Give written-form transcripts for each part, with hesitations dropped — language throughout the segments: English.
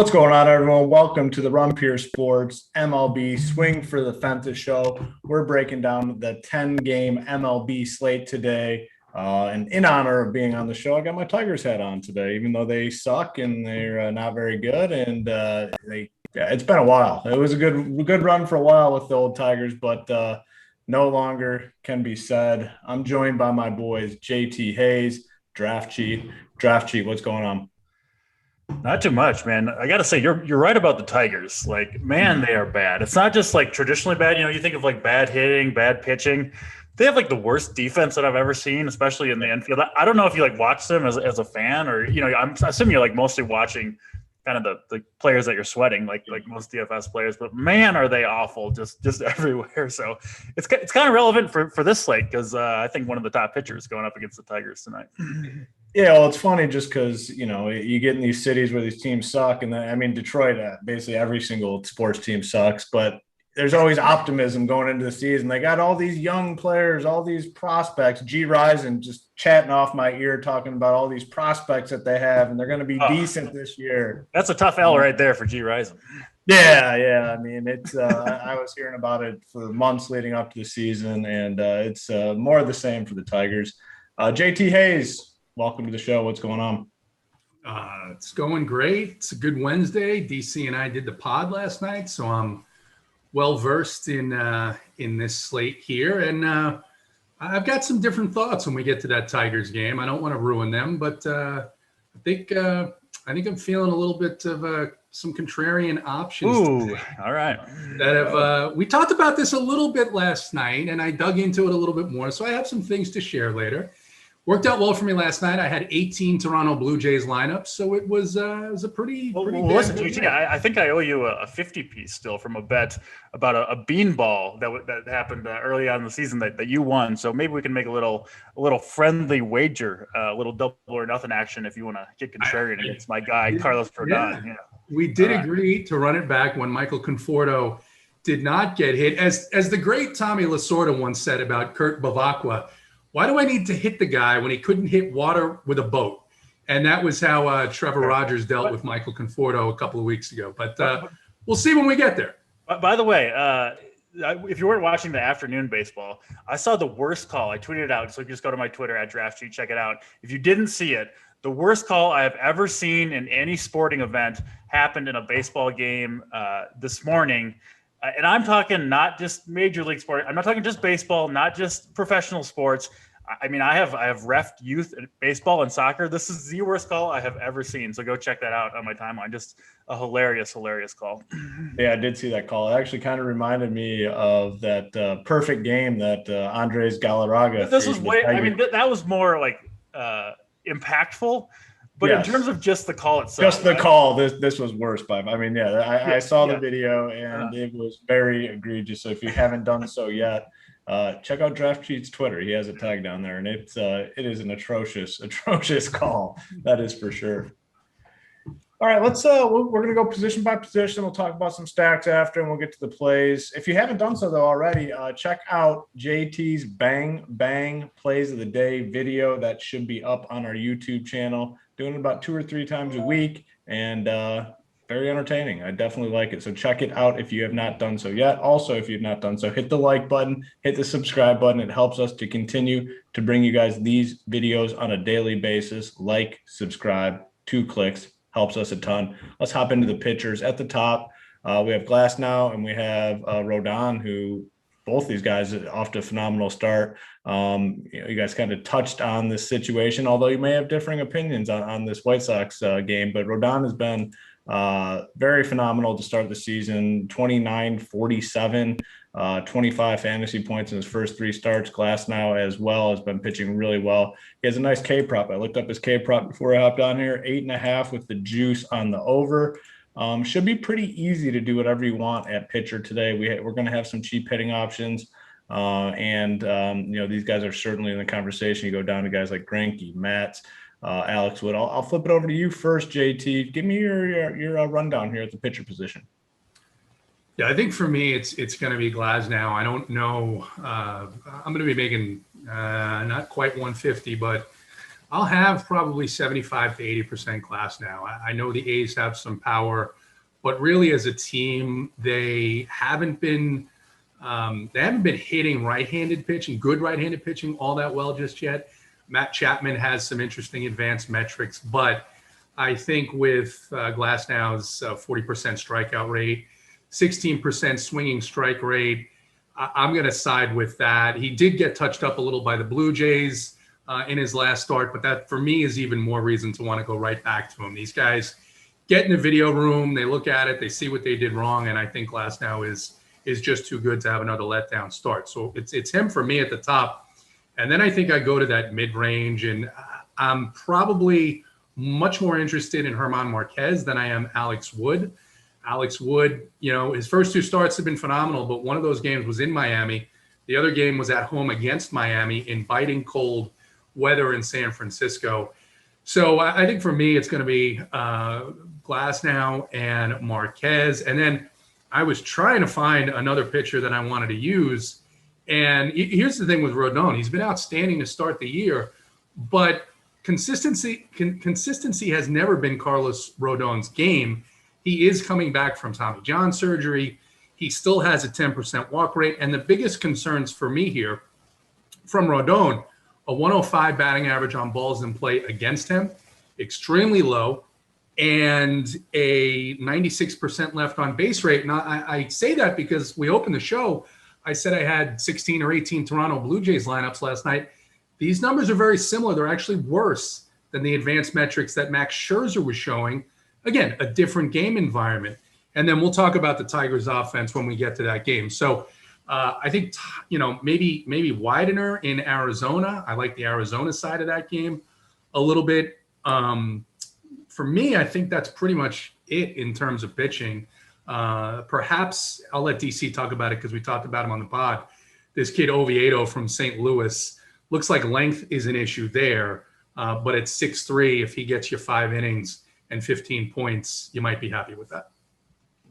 What's going on, everyone? Welcome to the Run Pure Sports MLB Swing for the Fences show. We're breaking down the 10-game MLB slate today. And in honor of being on the show, I got my Tigers hat on today, even though they suck and they're not very good. And it's been a while. It was a good run for a while with the old Tigers, but no longer can be said. I'm joined by my boys, JT Hayes, Draft Cheat. Draft Cheat, what's going on? Not too much, man. I got to say, you're right about the Tigers. Like, man, they are bad. It's not just like traditionally bad. You know, you think of like bad hitting, bad pitching. They have like the worst defense that I've ever seen, especially in the infield. I don't know if you like watch them as a fan or, you know, I'm assuming you're like mostly watching kind of the players that you're sweating, like most DFS players, but man, are they awful just everywhere. So it's kind of relevant for this slate because I think one of the top pitchers going up against the Tigers tonight. Yeah, well, it's funny just because, you know, you get in these cities where these teams suck. And then, I mean, Detroit, basically every single sports team sucks, but there's always optimism going into the season. They got all these young players, all these prospects. G. Risen just chatting off my ear, talking about all these prospects that they have, and they're going to be decent this year. That's a tough L right there for G. Risen. Yeah. I mean, it's I was hearing about it for months leading up to the season, and it's more of the same for the Tigers. JT Hayes, welcome to the show. What's going on? It's going great. It's a good Wednesday. DC and I did the pod last night, so I'm well versed in this slate here, and I've got some different thoughts when we get to that Tigers game. I don't want to ruin them, but I think I'm feeling a little bit of some contrarian options. Ooh, all right. That have we talked about this a little bit last night, and I dug into it a little bit more. So I have some things to share later. Worked out well for me last night. I had 18 Toronto Blue Jays lineups, so it was a pretty. Listen, GT, I think I owe you a 50-piece still from a bet about a beanball that happened early on in the season that you won. So maybe we can make a little friendly wager, a little double or nothing action if you want to get contrarian against my guy Carlos Rodon. Yeah. We did agree to run it back when Michael Conforto did not get hit, as the great Tommy Lasorda once said about Kurt Bavacqua. Why do I need to hit the guy when he couldn't hit water with a boat? And that was how Trevor Rogers dealt with Michael Conforto a couple of weeks ago. But we'll see when we get there. By the way, if you weren't watching the afternoon baseball, I saw the worst call. I tweeted it out. So you just go to my Twitter at DraftSheet, check it out. If you didn't see it, the worst call I have ever seen in any sporting event happened in a baseball game this morning. And I'm talking not just major league sport. I'm not talking just baseball, not just professional sports. I mean, I have reffed youth baseball and soccer. This is the worst call I have ever seen. So go check that out on my timeline. Just a hilarious call. Yeah, I did see that call. It actually kind of reminded me of that perfect game that Andres Galarraga. This was way. I mean, that was more like impactful. But yes, in terms of just the call itself. Just the call, this was worse, Bob. I mean, I saw the video, and it was very egregious. So if you haven't done so yet, check out Draft Cheat's Twitter. He has a tag down there, and it is an atrocious call. That is for sure. All right, let's we're gonna go position by position. We'll talk about some stacks after, and we'll get to the plays. If you haven't done so though already, check out JT's Bang Bang Plays of the Day video. That should be up on our YouTube channel. Doing it about 2 or 3 times a week, and very entertaining. I definitely like it. So check it out if you have not done so yet. Also, if you've not done so, hit the like button, hit the subscribe button. It helps us to continue to bring you guys these videos on a daily basis. Like, subscribe, 2 clicks, helps us a ton. Let's hop into the pitchers. At the top, we have Glasnow and we have Rodon, who both these guys are off to a phenomenal start. You guys kind of touched on this situation, although you may have differing opinions on this White Sox game, but Rodon has been very phenomenal to start the season. 29, 47, 25 fantasy points in his first 3 starts. Glasnow as well has been pitching really well. He has a nice K prop. I looked up his K prop before I hopped on here. 8.5 with the juice on the over. Should be pretty easy to do whatever you want at pitcher today. We're going to have some cheap hitting options. And these guys are certainly in the conversation. You go down to guys like Greinke, Matz, Alex Wood. I'll flip it over to you first, JT. Give me your rundown here at the pitcher position. Yeah, I think for me, it's going to be Glasnow. I don't know. I'm going to be making not quite 150, but I'll have probably 75 to 80% Glass now. I know the A's have some power, but really as a team, they haven't been hitting right-handed pitching, good right-handed pitching all that well just yet. Matt Chapman has some interesting advanced metrics, but I think with Glasnow's 40% strikeout rate, 16% swinging strike rate, I'm going to side with that. He did get touched up a little by the Blue Jays in his last start, but that for me is even more reason to want to go right back to him. These guys get in the video room, they look at it, they see what they did wrong, and I think Glasnow is just too good to have another letdown start. So it's him for me at the top. And then I think I go to that mid-range, and I'm probably much more interested in German Marquez than I am Alex Wood. Alex Wood, his first two starts have been phenomenal, but one of those games was in Miami. The other game was at home against Miami in biting cold weather in San Francisco. So I think for me, it's going to be Glasnow and Marquez. And then I was trying to find another pitcher that I wanted to use. And here's the thing with Rodon. He's been outstanding to start the year, but consistency has never been Carlos Rodon's game. He is coming back from Tommy John surgery. He still has a 10% walk rate. And the biggest concerns for me here from Rodon, a 105 batting average on balls in play against him, extremely low, and a 96% left on base rate. Now, I say that because we opened the show. I said I had 16 or 18 Toronto Blue Jays lineups last night. These numbers are very similar. They're actually worse than the advanced metrics that Max Scherzer was showing. Again, a different game environment. And then we'll talk about the Tigers offense when we get to that game. So I think, maybe Widener in Arizona. I like the Arizona side of that game a little bit. For me, I think that's pretty much it in terms of pitching. Perhaps I'll let DC talk about it because we talked about him on the pod. This kid Oviedo from St. Louis, looks like length is an issue there, but at 6'3", if he gets you 5 innings and 15 points, you might be happy with that.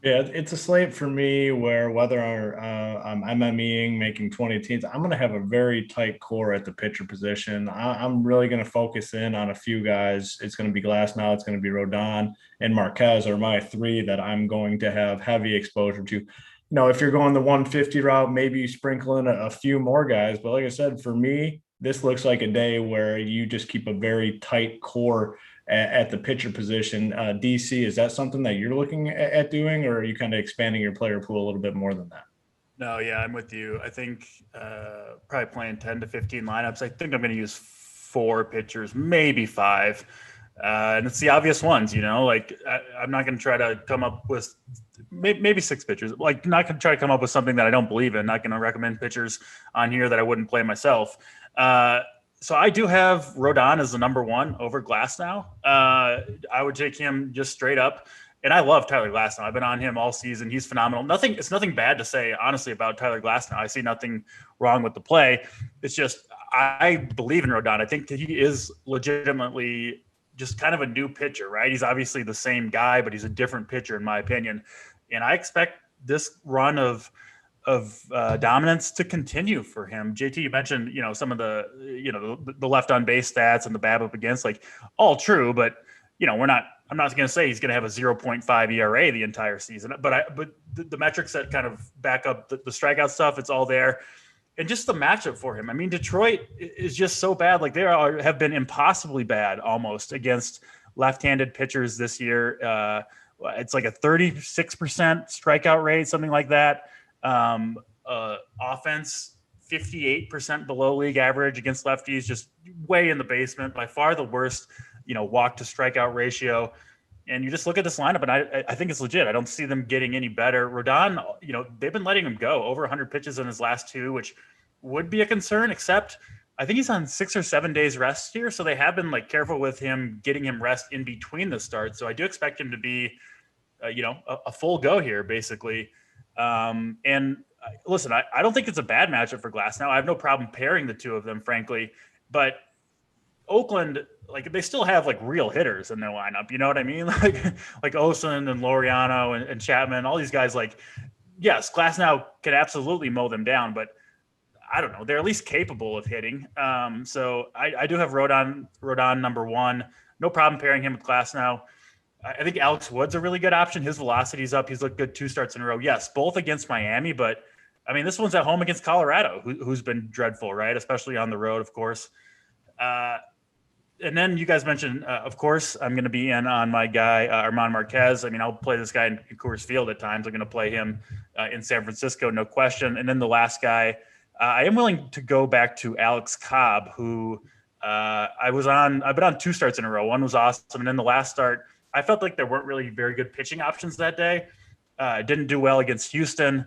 Yeah, it's a slate for me where whether I'm MMEing, making 20 teams, I'm going to have a very tight core at the pitcher position. I'm really going to focus in on a few guys. It's going to be Glasnow, it's going to be Rodon, and Marquez are my three that I'm going to have heavy exposure to. If you're going the 150 route, maybe you sprinkle in a few more guys. But like I said, for me, this looks like a day where you just keep a very tight core at the pitcher position. DC, is that something that you're looking at doing, or are you kind of expanding your player pool a little bit more than that? No, yeah, I'm with you. I think probably playing 10 to 15 lineups. I think I'm going to use 4 pitchers, maybe 5. And it's the obvious ones, I'm not going to try to come up with maybe 6 pitchers. Like, not going to try to come up with something that I don't believe in. Not going to recommend pitchers on here that I wouldn't play myself. So I do have Rodon as the number 1 over Glasnow. I would take him just straight up. And I love Tyler Glasnow. I've been on him all season. He's phenomenal. It's nothing bad to say, honestly, about Tyler Glasnow. I see nothing wrong with the play. It's just, I believe in Rodon. I think that he is legitimately just kind of a new pitcher, right? He's obviously the same guy, but he's a different pitcher in my opinion. And I expect this run of dominance to continue for him. JT, you mentioned, some of the left on base stats and the BABIP up against, like, all true, but I'm not going to say he's going to have a 0.5 ERA the entire season, but the metrics that kind of back up the strikeout stuff, it's all there. And just the matchup for him. I mean, Detroit is just so bad. Like, have been impossibly bad almost against left-handed pitchers this year. It's like a 36% strikeout rate, something like that. Offense, 58% below league average against lefties, just way in the basement, by far the worst, walk to strikeout ratio. And you just look at this lineup, and I think it's legit. I don't see them getting any better. Rodon, they've been letting him go over 100 pitches in his last 2, which would be a concern, except I think he's on 6 or 7 days rest here. So they have been careful with him, getting him rest in between the starts. So I do expect him to be, a full go here, basically. And listen, I don't think it's a bad matchup for Glasnow. I have no problem pairing the two of them, frankly. But Oakland, they still have real hitters in their lineup. You know what I mean? Like Olsen and Laureano and Chapman, all these guys. Yes, Glasnow can absolutely mow them down, but I don't know. They're at least capable of hitting. So I do have Rodon number one. No problem pairing him with Glass now. I think Alex Wood's a really good option. His velocity's up. He's looked good 2 starts in a row. Yes, both against Miami, but I mean, this one's at home against Colorado, who's been dreadful, right? Especially on the road, of course. And then you guys mentioned, of course, I'm going to be in on my guy, Armand Marquez. I mean, I'll play this guy in Coors Field at times. I'm going to play him in San Francisco, no question. And then the last guy, I am willing to go back to Alex Cobb, who I've been on 2 starts in a row. One was awesome. And then the last start, I felt like there weren't really very good pitching options that day. Didn't do well against Houston,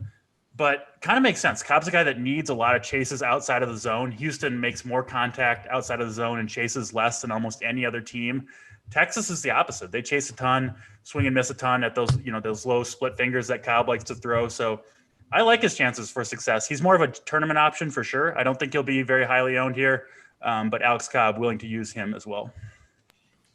but kind of makes sense. Cobb's a guy that needs a lot of chases outside of the zone. Houston makes more contact outside of the zone and chases less than almost any other team. Texas is the opposite. They chase a ton, swing and miss a ton at those low split fingers that Cobb likes to throw. So I like his chances for success. He's more of a tournament option for sure. I don't think he'll be very highly owned here, but Alex Cobb, willing to use him as well.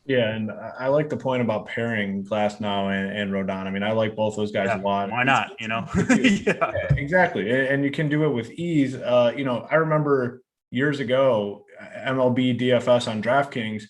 Yeah, and I like the point about pairing Glass now and Rodon. I mean, I like both those guys a lot. Why not? Yeah, exactly. And you can do it with ease. I remember years ago, MLB DFS on DraftKings,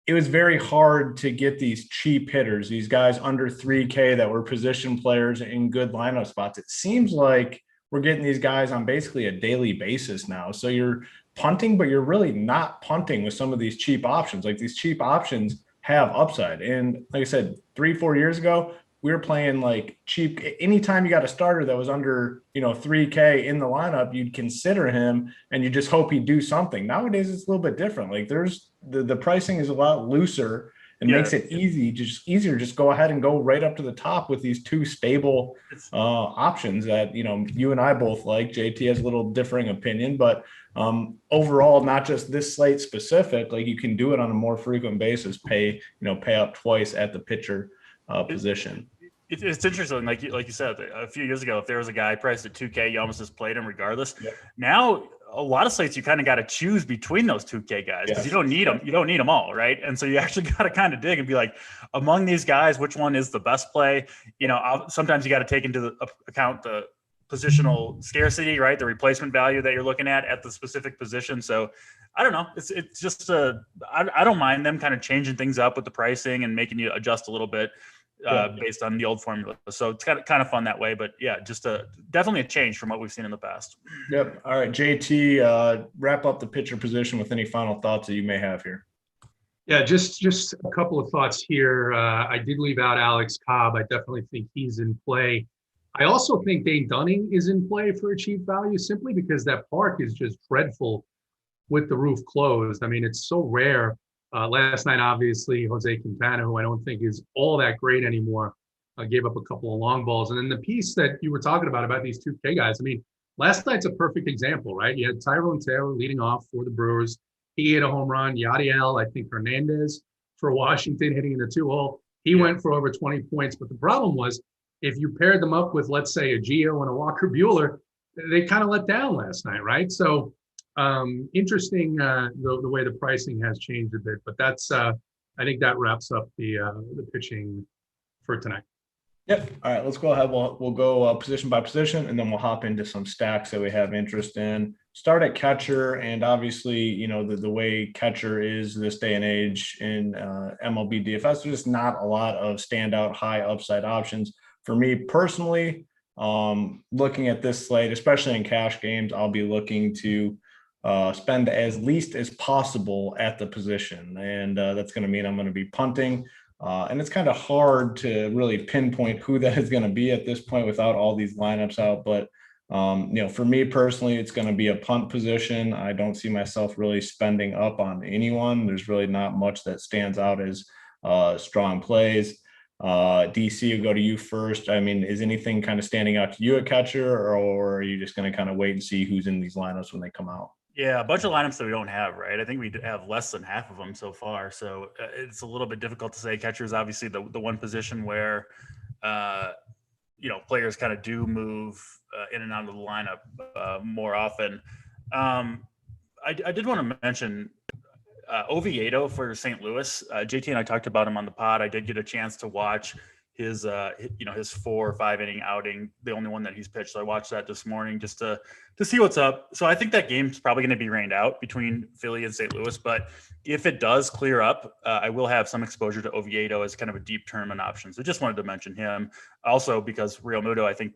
it was very hard to get these cheap hitters, these guys under 3K that were position players in good lineup spots. It seems like we're getting these guys on basically a daily basis now. So you're punting, but you're really not punting with some of these cheap options. Like, these cheap options have upside. And like I said, 3-4 years ago, we were playing like cheap. Anytime you got a starter that was under, 3K in the lineup, you'd consider him and you just hope he'd do something. Nowadays, it's a little bit different. Like, there's the pricing is a lot looser and makes it easier to just go ahead and go right up to the top with these 2 stable options that, you and I both like. JT has a little differing opinion, but overall, not just this slate specific, like, you can do it on a more frequent basis, pay up twice at the pitcher position. It's interesting. Like you said, a few years ago, if there was a guy priced at 2K, you almost just played him regardless. Yeah. Now, a lot of slates, you kind of got to choose between those 2K guys because you don't need them. You don't need them all, right? And so you actually got to kind of dig and be like, among these guys, which one is the best play? Sometimes you got to take into account the positional scarcity, right? The replacement value that you're looking at the specific position. So I don't know. It's just I don't mind them kind of changing things up with the pricing and making you adjust a little bit based on the old formula. So it's kind of fun that way, but yeah, just definitely a change from what we've seen in the past. Yep. All right, JT, wrap up the pitcher position with any final thoughts that you may have here. Yeah, just a couple of thoughts here. I did leave out Alex Cobb. I definitely think he's in play. I also think Dane Dunning is in play for a cheap value simply because that park is just dreadful with the roof closed. I mean, it's so rare. Last night, obviously, Jose Quintana, who I don't think is all that great anymore, gave up a couple of long balls. And then the piece that you were talking about these 2K guys, I mean, last night's a perfect example, right? You had Tyrone Taylor leading off for the Brewers. He hit a home run. Yadiel, I think Hernandez for Washington hitting in the 2-hole. He went for over 20 points. But the problem was, if you paired them up with, let's say, a Gio and a Walker Buehler, they kind of let down last night, right? So interesting the way the pricing has changed a bit. But that's I think that wraps up the pitching for tonight. Yep. All right, let's go ahead. We'll go position by position, and then we'll hop into some stacks that we have interest in. Start at catcher, and obviously, the way catcher is this day and age in MLB DFS, there's just not a lot of standout high upside options. For me personally, looking at this slate, especially in cash games, I'll be looking to spend as least as possible at the position. And that's going to mean I'm going to be punting. And it's kind of hard to really pinpoint who that is going to be at this point without all these lineups out. But, for me personally, it's going to be a punt position. I don't see myself really spending up on anyone. There's really not much that stands out as strong plays. DC, will go to you first. I mean, is anything kind of standing out to you at catcher, or are you just going to kind of wait and see who's in these lineups when they come out? Yeah, a bunch of lineups that we don't have, right? I think we have less than half of them so far. So it's a little bit difficult to say. Catcher is obviously the one position where, players kind of do move in and out of the lineup more often. I did want to mention Oviedo for St. Louis. JT and I talked about him on the pod. I did get a chance to watch his 4 or 5 inning outing, the only one that he's pitched. So I watched that this morning just to see what's up. So I think that game's probably going to be rained out between Philly and St. Louis. But if it does clear up, I will have some exposure to Oviedo as kind of a deep tournament option. So just wanted to mention him also because Real Muto, I think,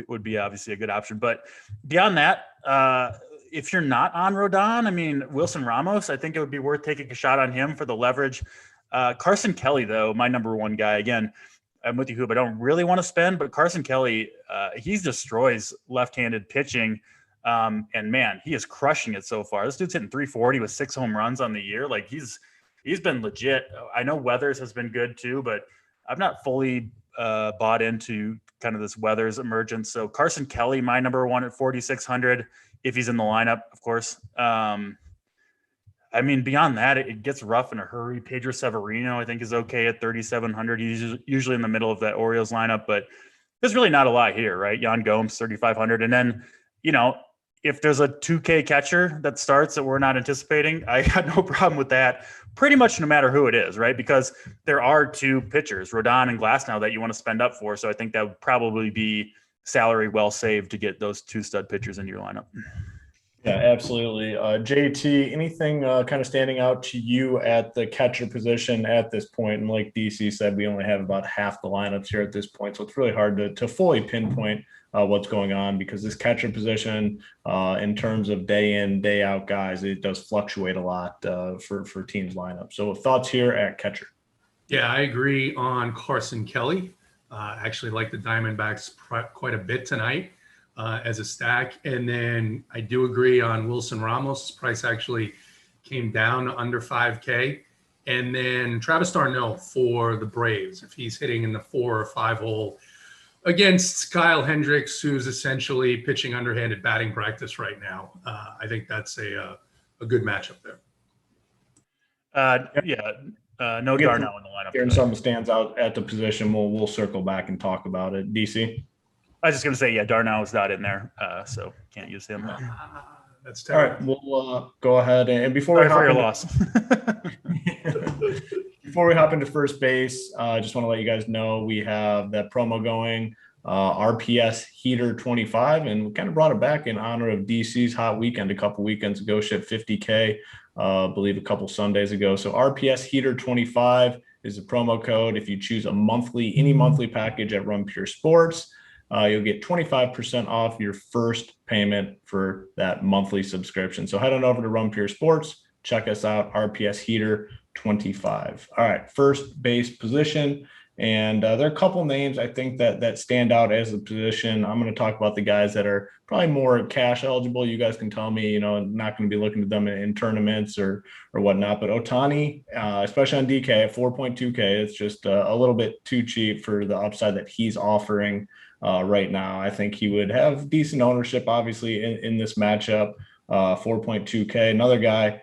would be obviously a good option. But beyond that, if you're not on Rodon, I mean, Wilson Ramos, I think it would be worth taking a shot on him for the leverage. Carson Kelly, though, my number one guy, again, I'm with you, Hoop. I don't really want to spend, but Carson Kelly, he destroys left-handed pitching. And man, he is crushing it so far. This dude's hitting 340 with 6 home runs on the year. Like he's been legit. I know Weathers has been good too, but I've not fully bought into kind of this Weathers emergence. So Carson Kelly, my number one at 4,600, if he's in the lineup, of course. I mean, beyond that, it gets rough in a hurry. Pedro Severino, I think, is okay at 3,700. He's usually in the middle of that Orioles lineup, but there's really not a lot here, right? Yan Gomes, 3,500. And then, if there's a 2K catcher that starts that we're not anticipating, I got no problem with that pretty much no matter who it is, right? Because there are 2 pitchers, Rodon and Glasnow, that you want to spend up for. So I think that would probably be salary well saved to get those 2 stud pitchers into your lineup. Yeah, absolutely. JT, anything kind of standing out to you at the catcher position at this point? And like DC said, we only have about half the lineups here at this point, so it's really hard to fully pinpoint what's going on because this catcher position, in terms of day in, day out guys, it does fluctuate a lot for teams' lineups. So thoughts here at catcher? Yeah, I agree on Carson Kelly. Actually like the Diamondbacks quite a bit tonight. As a stack. And then I do agree on Wilson Ramos. Price actually came down to under 5K. And then Travis d'Arnaud for the Braves, if he's hitting in the 4 or 5 hole against Kyle Hendricks, who's essentially pitching underhanded batting practice right now. I think that's a good matchup there. No d'Arnaud in the lineup. Hearing something stands out at the position, we'll circle back and talk about it. DC? I was just going to say, yeah, d'Arnaud is not in there, so can't use him. That's terrible. All right, we'll go ahead and before we hop into first base, I just want to let you guys know we have that promo going, RPS Heater 25, and we kind of brought it back in honor of DC's hot weekend a couple weekends ago. Shipped 50K, I believe a couple Sundays ago. So RPS Heater 25 is the promo code. If you choose any monthly package at Run Pure Sports, you'll get 25% off your first payment for that monthly subscription. So head on over to Run Pure Sports, check us out, RPS Heater 25. All right, first base position. And there are a couple names I think that stand out as a position. I'm going to talk about the guys that are probably more cash eligible. You guys can tell me, not going to be looking to them in tournaments or whatnot. But Ohtani, especially on DK at 4.2K, it's just a little bit too cheap for the upside that he's offering right now. I think he would have decent ownership, obviously, in this matchup. 4.2K. Another guy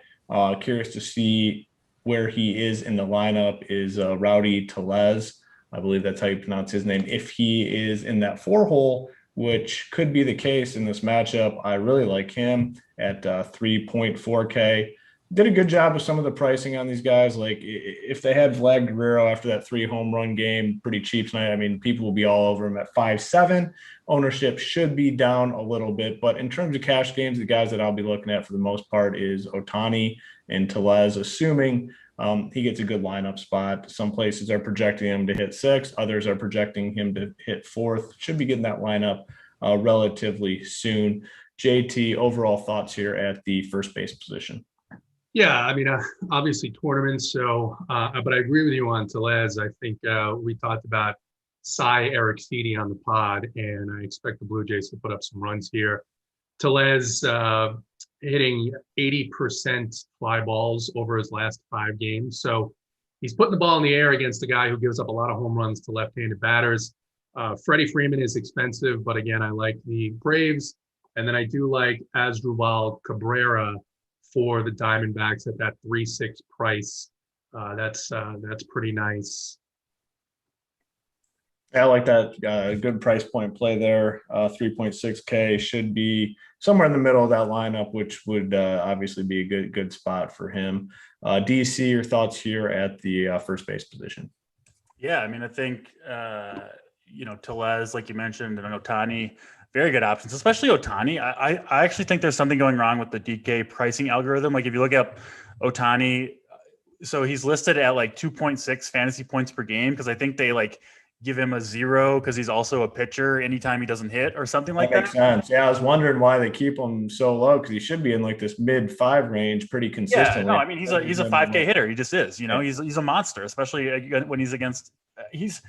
curious to see where he is in the lineup is Rowdy Tellez. I believe that's how you pronounce his name. If he is in that 4 hole, which could be the case in this matchup, I really like him at 3.4K. Did a good job with some of the pricing on these guys. Like if they had Vlad Guerrero after that 3 home run game, pretty cheap tonight. I mean, people will be all over him at 5.7. Ownership should be down a little bit, but in terms of cash games, the guys that I'll be looking at for the most part is Ohtani and Tellez, assuming he gets a good lineup spot. Some places are projecting him to hit 6. Others are projecting him to hit 4th. Should be getting that lineup relatively soon. JT, overall thoughts here at the first base position? Yeah, I mean, obviously tournaments. So, but I agree with you on Tellez. I think we talked about Cy Aristides on the pod, and I expect the Blue Jays to put up some runs here. Tellez hitting 80% fly balls over his last 5 games. So he's putting the ball in the air against a guy who gives up a lot of home runs to left-handed batters. Freddie Freeman is expensive, but again, I like the Braves. And then I do like Asdrubal Cabrera for the Diamondbacks at that 3.6 price. That's pretty nice. Yeah, I like that. Good price point play there. 3.6K should be somewhere in the middle of that lineup, which would obviously be a good spot for him. DC, your thoughts here at the first base position? Yeah, I mean, I think Tellez, like you mentioned, and Ohtani, very good options, especially Ohtani. I actually think there's something going wrong with the DK pricing algorithm. Like if you look up Ohtani, so he's listed at like 2.6 fantasy points per game because I think they like give him a 0 because he's also a pitcher anytime he doesn't hit or something like that. Makes sense. Yeah, I was wondering why they keep him so low because he should be in like this mid-5 range pretty consistently. Yeah, no, I mean he's a 5K hitter. He just is. He's a monster, especially when he's against. He's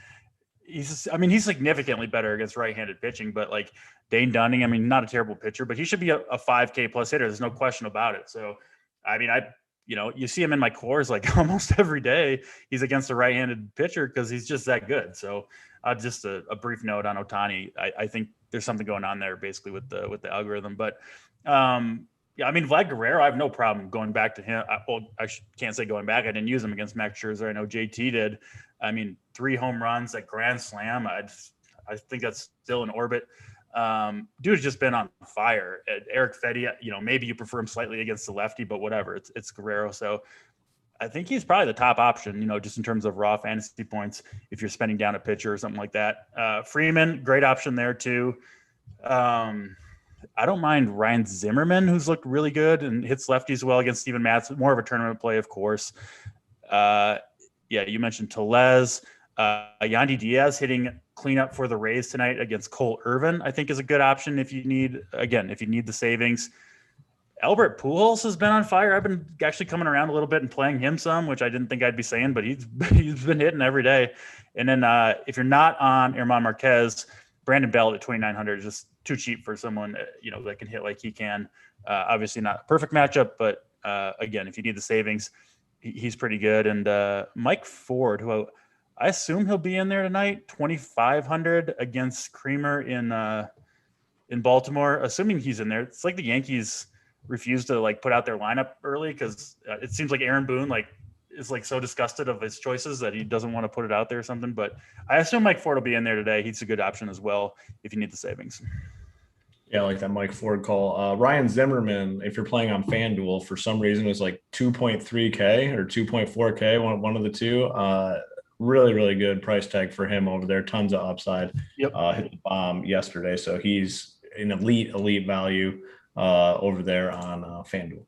significantly better against right-handed pitching, but like Dane Dunning, I mean, not a terrible pitcher, but he should be a 5K plus hitter. There's no question about it. So, I mean, you see him in my cores like almost every day. He's against a right-handed pitcher because he's just that good. So, just a brief note on Ohtani. I think there's something going on there basically with the algorithm. But yeah, I mean, Vlad Guerrero, I have no problem going back to him. I can't say going back. I didn't use him against Max Scherzer. I know JT did. I mean, 3 home runs at Grand Slam. I think that's still in orbit. Dude's just been on fire. Eric Fedde, maybe you prefer him slightly against the lefty, but whatever. It's Guerrero. So I think he's probably the top option, just in terms of raw fantasy points if you're spending down a pitcher or something like that. Freeman, great option there too. I don't mind Ryan Zimmerman, who's looked really good and hits lefties well against Steven Matz. More of a tournament play, of course. Yeah, you mentioned Tellez. Yandy Diaz hitting cleanup for the Rays tonight against Cole Irvin, I think is a good option if you need the savings. Albert Pujols has been on fire. I've been actually coming around a little bit and playing him some, which I didn't think I'd be saying, but he's been hitting every day. And then if you're not on Herman Marquez, Brandon Bell at 2,900 is just too cheap for someone that can hit like he can. Obviously not a perfect matchup, but again, if you need the savings, he's pretty good. And Mike Ford, who I assume he'll be in there tonight, 2,500 against Creamer in Baltimore. Assuming he's in there, it's like the Yankees refused to like put out their lineup early because it seems like Aaron Boone is so disgusted of his choices that he doesn't want to put it out there or something. But I assume Mike Ford will be in there today. He's a good option as well if you need the savings. Yeah, I like that Mike Ford call. Ryan Zimmerman, if you're playing on FanDuel, for some reason was like 2.3K or 2.4K, one of the two. Really, really good price tag for him over there. Tons of upside. Yep. Hit the bomb yesterday, so he's an elite value over there on FanDuel.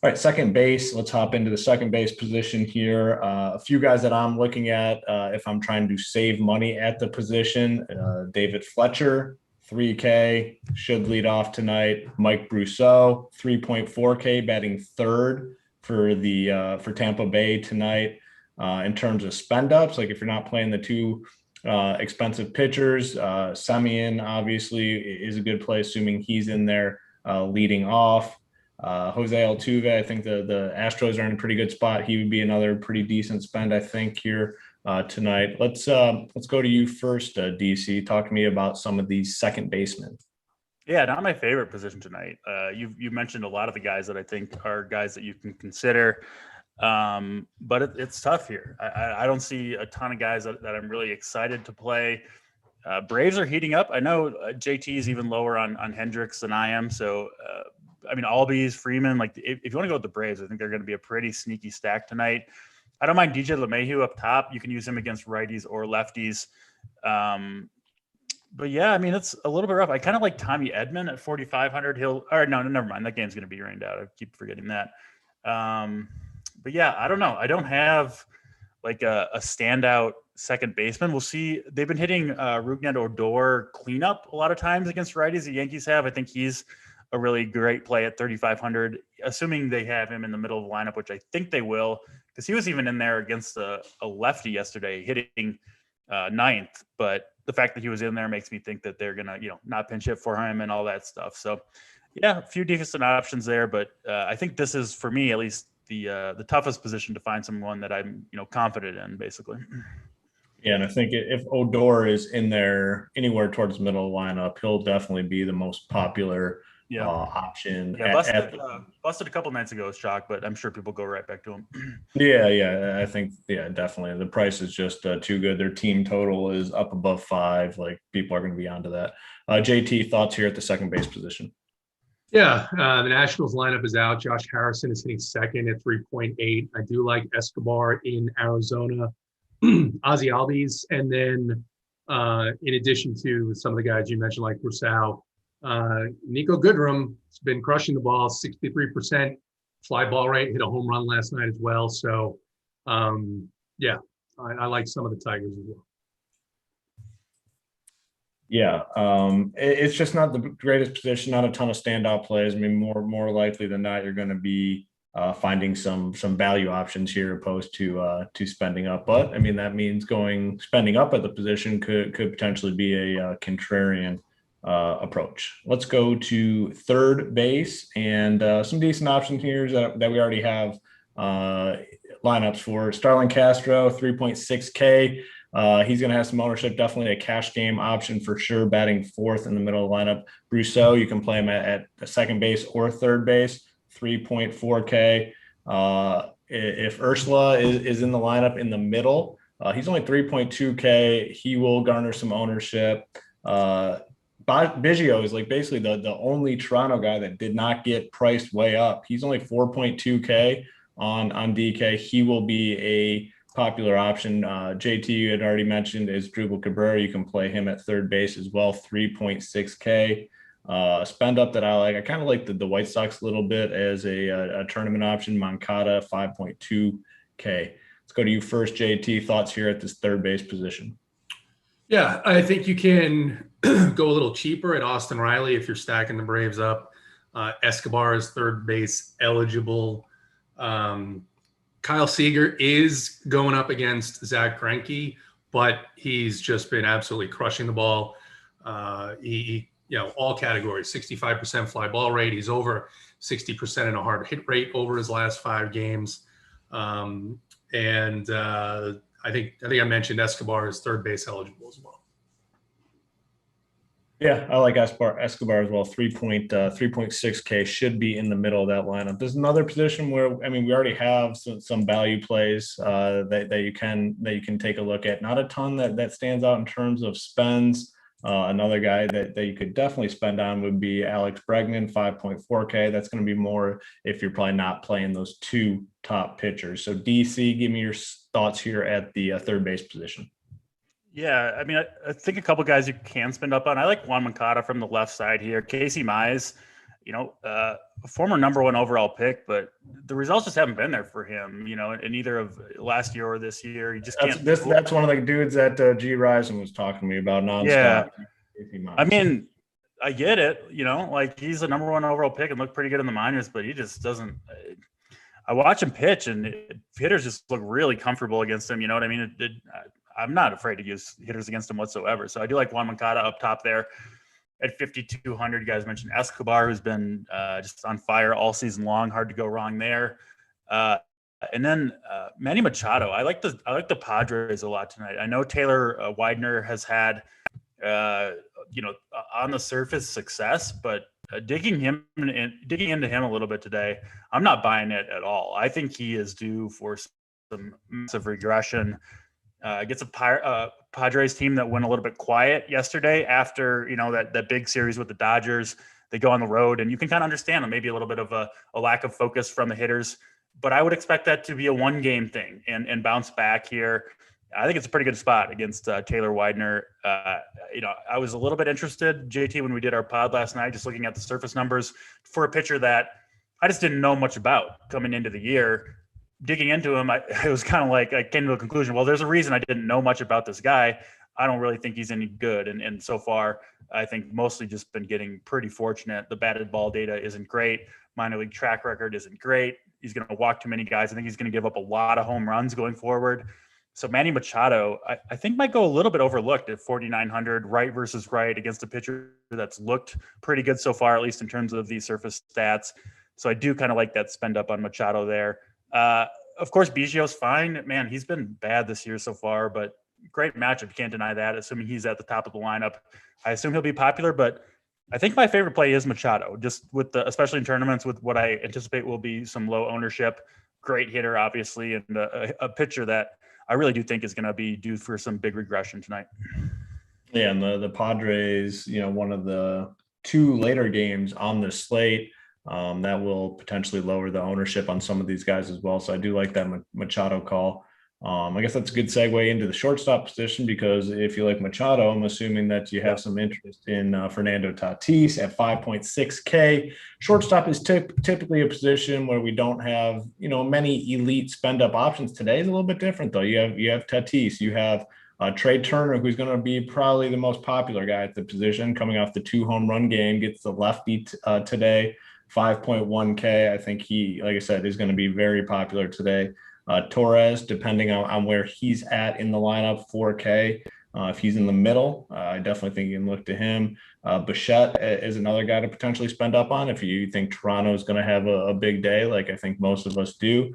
All right, second base. Let's hop into the second base position here. A few guys that I'm looking at if I'm trying to save money at the position. David Fletcher, 3K, should lead off tonight. Mike Brousseau, 3.4K, batting third for Tampa Bay tonight. In terms of spend ups, like if you're not playing the two expensive pitchers, Semien obviously is a good play, assuming he's in there leading off. Jose Altuve, I think the Astros are in a pretty good spot. He would be another pretty decent spend, I think, here tonight. Let's go to you first, DC. Talk to me about some of these second basemen. Yeah, not my favorite position tonight. You mentioned a lot of the guys that I think are guys that you can consider. But it's tough here. I don't see a ton of guys that I'm really excited to play. Braves are heating up. I know JT is even lower on Hendricks than I am. So, I mean, Albies, Freeman, like if you want to go with the Braves, I think they're going to be a pretty sneaky stack tonight. I don't mind DJ LeMahieu up top. You can use him against righties or lefties. But yeah, I mean, it's a little bit rough. I kind of like Tommy Edman at 4,500. No, never mind. That game's going to be rained out. I keep forgetting that. But yeah, I don't know. I don't have like a standout second baseman. We'll see. They've been hitting Rougned Odor cleanup a lot of times against righties. The Yankees have. I think he's a really great play at 3,500, assuming they have him in the middle of the lineup, which I think they will, because he was even in there against a lefty yesterday, hitting ninth. But the fact that he was in there makes me think that they're gonna, not pinch hit for him and all that stuff. So yeah, a few decent options there, but I think this is, for me at least, the toughest position to find someone that I'm, confident in, basically. Yeah, and I think if Odor is in there anywhere towards the middle of the lineup, he'll definitely be the most popular option. Yeah, busted a couple nights ago, shock, but I'm sure people go right back to him. Yeah, I think, definitely. The price is just too good. Their team total is up above 5. Like, people are going to be onto that. JT, thoughts here at the second base position? Yeah, the Nationals lineup is out. Josh Harrison is hitting second at 3.8. I do like Escobar in Arizona. Ozzy Albies, and then in addition to some of the guys you mentioned, like Rousseau, Nico Goodrum has been crushing the ball, 63% fly ball rate, hit a home run last night as well. So, yeah, I like some of the Tigers as well. Yeah, it's just not the greatest position. Not a ton of standout plays. I mean, more likely than not, you're going to be finding some value options here, opposed to spending up. But I mean, that means spending up at the position could potentially be a contrarian approach. Let's go to third base, and some decent options here that we already have lineups for. Starlin Castro, 3.6K. He's going to have some ownership, definitely a cash game option for sure, batting fourth in the middle of the lineup. Rousseau, you can play him at second base or third base, 3.4K. If Ursula is in the lineup in the middle, he's only 3.2K. He will garner some ownership. Biggio is like basically the only Toronto guy that did not get priced way up. He's only 4.2K on DK. He will be a popular option. JT, you had already mentioned, is Drupal Cabrera. You can play him at third base as well, 3.6K. Spend up that I like. I kind of like the White Sox a little bit as a tournament option. Moncada, 5.2K. Let's go to you first, JT. Thoughts here at this third base position? Yeah, I think you can go a little cheaper at Austin Riley if you're stacking the Braves up. Escobar is third base eligible. Kyle Seeger is going up against Zach Greinke, but he's just been absolutely crushing the ball. He all categories, 65% fly ball rate. He's over 60% in a hard hit rate over his last 5 games. I think I mentioned Escobar is third base eligible as well. Yeah, I like Escobar as well. 3.6K should be in the middle of that lineup. There's another position where, I mean, we already have some value plays that you can take a look at. Not a ton that stands out in terms of spends. Another guy that you could definitely spend on would be Alex Bregman, 5.4K. That's going to be more if you're probably not playing those 2 top pitchers. So DC, give me your thoughts here at the third base position. Yeah, I mean, I think a couple guys you can spend up on. I like Juan Moncada from the left side here. Casey Mize, a former number 1 overall pick, but the results just haven't been there for him, in either of last year or this year. He just can't. That's one of the dudes that G. Risen was talking to me about nonstop. Yeah. I mean, I get it, like he's a number 1 overall pick and looked pretty good in the minors, but he just doesn't. I watch him pitch, and hitters just look really comfortable against him. You know what I mean? I'm not afraid to use hitters against him whatsoever. So I do like Juan Moncada up top there at 5,200. You guys mentioned Escobar, who's been just on fire all season long. Hard to go wrong there. And then Manny Machado. I like the Padres a lot tonight. I know Taylor Widener has had on the surface success, but digging into him a little bit today, I'm not buying it at all. I think he is due for some massive regression. Gets a Padres team that went a little bit quiet yesterday after, that big series with the Dodgers. They go on the road, and you can kind of understand maybe a little bit of a lack of focus from the hitters. But I would expect that to be a 1-game thing and bounce back here. I think it's a pretty good spot against Taylor Widener. I was a little bit interested, JT, when we did our pod last night, just looking at the surface numbers for a pitcher that I just didn't know much about coming into the year. Digging into him, it was kind of like I came to a conclusion. Well, there's a reason I didn't know much about this guy. I don't really think he's any good. And so far, I think mostly just been getting pretty fortunate. The batted ball data isn't great. Minor league track record isn't great. He's going to walk too many guys. I think he's going to give up a lot of home runs going forward. So Manny Machado, I think might go a little bit overlooked at 4,900, right versus right against a pitcher that's looked pretty good so far, at least in terms of these surface stats. So I do kind of like that spend up on Machado there. Of course, Biggio's fine. Man, he's been bad this year so far, but great matchup. You can't deny that, assuming he's at the top of the lineup. I assume he'll be popular, but I think my favorite play is Machado, just with especially in tournaments with what I anticipate will be some low ownership. Great hitter, obviously, and a pitcher that I really do think is going to be due for some big regression tonight. Yeah, and the Padres, one of the 2 later games on the slate, that will potentially lower the ownership on some of these guys as well. So I do like that Machado call. I guess that's a good segue into the shortstop position, because if you like Machado, I'm assuming that you have some interest in Fernando Tatis at 5.6K. Shortstop is typically a position where we don't have, many elite spend up options. Today is a little bit different though. You have Tatis, you have Trey Turner, who's going to be probably the most popular guy at the position, coming off the 2 home run game, gets the lefty today, 5.1K. I think he, like I said, is going to be very popular today. Torres, depending on where he's at in the lineup, 4K. If he's in the middle, I definitely think you can look to him. Bichette is another guy to potentially spend up on if you think Toronto is going to have a big day, like I think most of us do.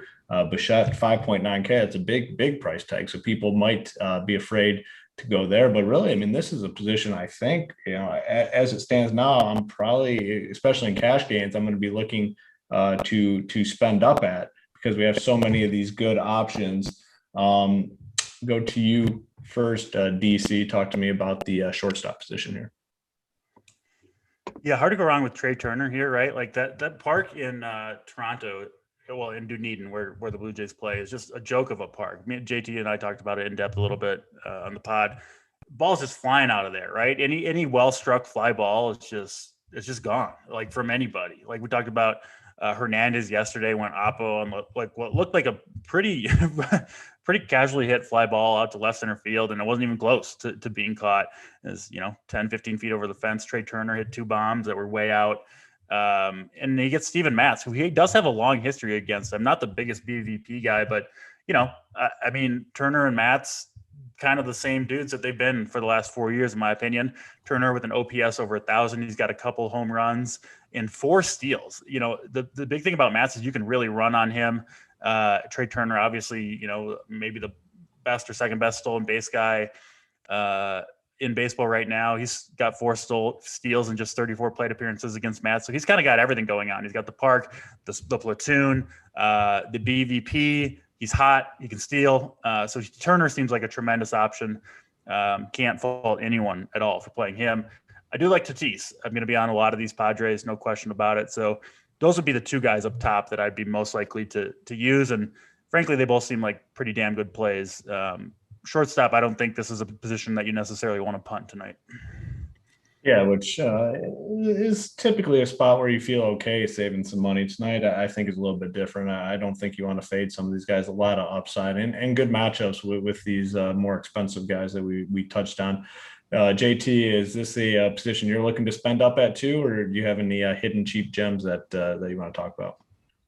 Bichette, 5.9K. It's a big price tag, so people might be afraid to go there. But really, I mean, this is a position I think, as it stands now, I'm probably, especially in cash gains, I'm going to be looking to spend up at, because we have so many of these good options. Go to you first, DC. Talk to me about the shortstop position here. Yeah, hard to go wrong with Trey Turner here, right? Like that park in Toronto, well, in Dunedin, where the Blue Jays play, is just a joke of a park. Me, JT, and I talked about it in depth a little bit on the pod. Ball's just flying out of there, right? Any well struck fly ball is just gone, like from anybody. Like we talked about. Hernandez yesterday went oppo on like what looked like a pretty casually hit fly ball out to left center field, and it wasn't even close to being caught. As 10, 15 feet over the fence. Trey Turner hit 2 bombs that were way out. And he gets Steven Matz, who he does have a long history against. I'm not the biggest BVP guy, but I mean, Turner and Matz, kind of the same dudes that they've been for the last 4 years, in my opinion. Turner with an OPS over 1,000. He's got a couple home runs and 4 steals. The big thing about Matz is you can really run on him. Trey Turner, obviously, maybe the best or second best stolen base guy in baseball right now. He's got 4 steals and just 34 plate appearances against Matz. So he's kind of got everything going on. He's got the park, the platoon, the BVP. He's hot. He can steal. So Turner seems like a tremendous option. Can't fault anyone at all for playing him. I do like Tatis. I'm going to be on a lot of these Padres, no question about it. So those would be the 2 guys up top that I'd be most likely to use. And frankly, they both seem like pretty damn good plays. Shortstop, I don't think this is a position that you necessarily want to punt tonight. Yeah, which is typically a spot where you feel okay saving some money. Tonight, I think is a little bit different. I don't think you want to fade some of these guys. A lot of upside and good matchups with these more expensive guys that we touched on. JT, is this a position you're looking to spend up at too, or do you have any hidden cheap gems that you want to talk about?